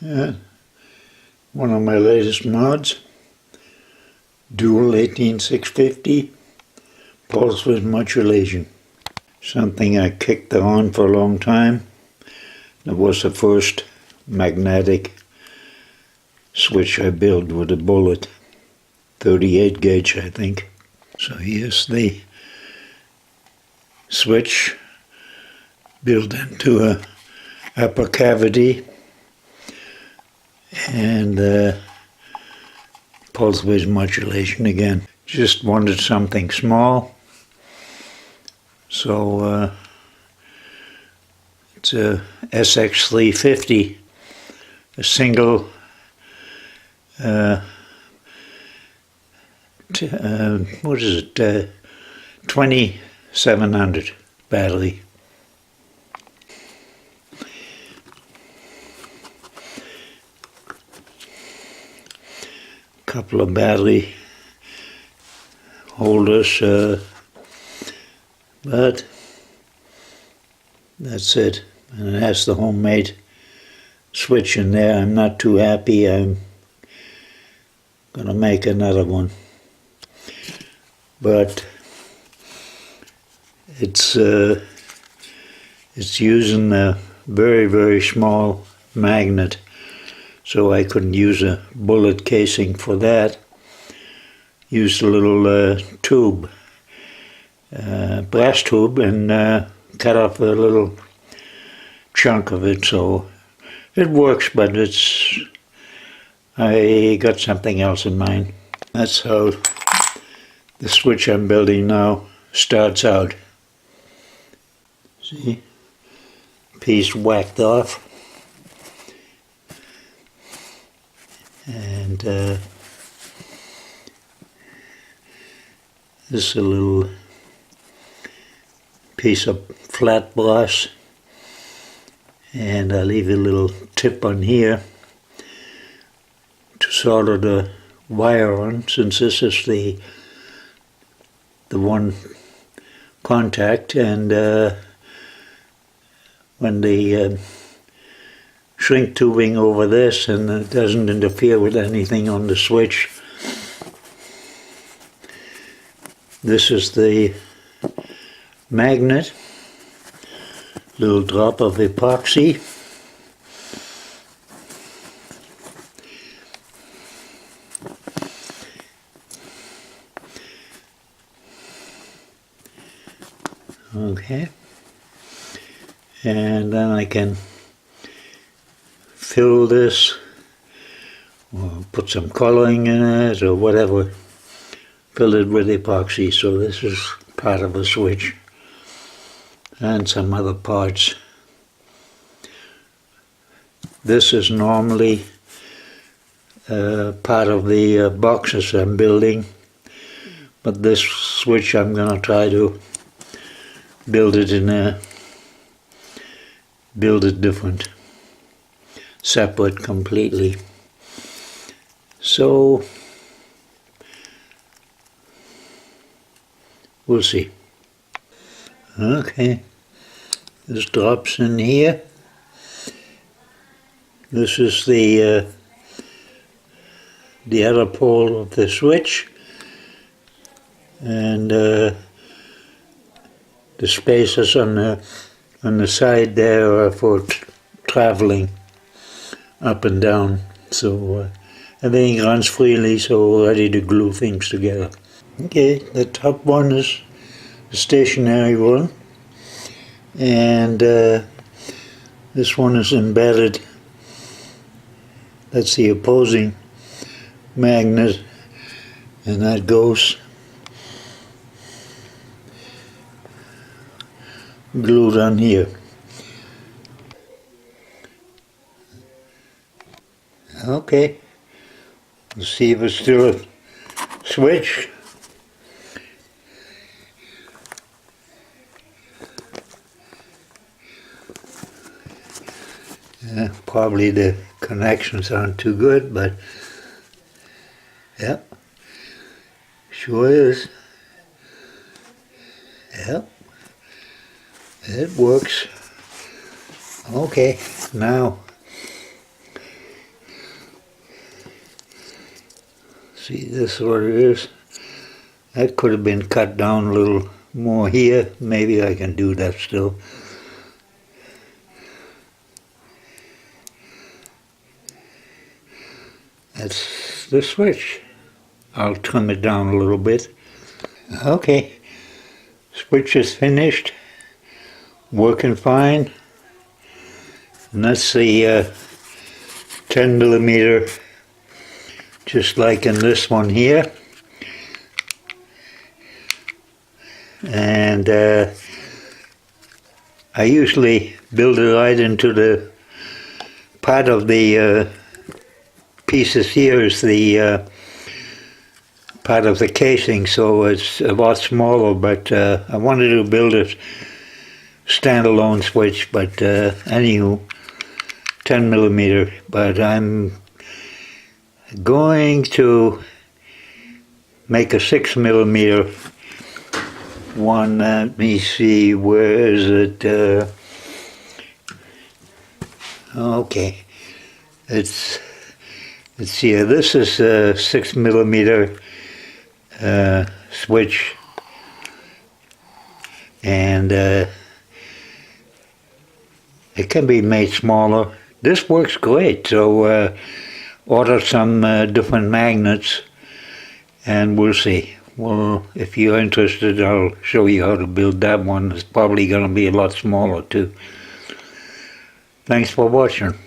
Yeah, one of my latest mods, Dual 18650, pulse width modulation. Something I kicked on for a long time. It was the first magnetic switch I built with a bullet, 38 gauge I think. So here's the switch built into a upper cavity, and pulse width modulation again. Just wanted something small, so it's a SX350, a single what is it, 2700 battery. Couple of battery holders, but that's it. And it has the homemade switch in there. I'm not too happy. I'm gonna make another one, but it's using a very small magnet, so I couldn't use a bullet casing for that. Used a little tube, brass tube, and cut off a little chunk of it, so it works, but I got something else in mind. That's how the switch I'm building now starts out. See, piece whacked off, and this is a little piece of flat brass, and I leave a little tip on here to solder the wire on, since this is the one contact, and when the shrink tubing over this, and it doesn't interfere with anything on the switch. This is the magnet, little drop of epoxy. Okay, and then I can fill this, or put some coloring in it, or whatever. Fill it with epoxy, so this is part of a switch, and some other parts. This is normally part of the boxes I'm building, but this switch I'm going to try to build it different, separate completely. So we'll see. Okay, this drops in here. This is the other pole of the switch, and the spacers on the side there are for traveling up and down, so everything runs freely, so we're ready to glue things together. Okay, the top one is the stationary one, and this one is embedded. That's the opposing magnet, and that goes glued on here. Okay, let's see if it's still a switch. Probably the connections aren't too good, but yep, sure is. Yep, it works. Okay, now See, this is what it is. That could have been cut down a little more here. Maybe I can do that still. That's the switch. I'll trim it down a little bit. Okay, switch is finished. Working fine. And that's the 10 millimeter, just like in this one here. And I usually build it right into the part of the pieces here is the part of the casing, so it's a lot smaller, but I wanted to build a standalone switch, but anywho, 10 millimeter, but I'm going to make a 6 millimeter one. Let me see, where is it? Okay, it's here. This is a 6 millimeter switch, and it can be made smaller. This works great, so order some different magnets and we'll see. Well, if you're interested, I'll show you how to build that one. It's probably going to be a lot smaller too. Thanks for watching.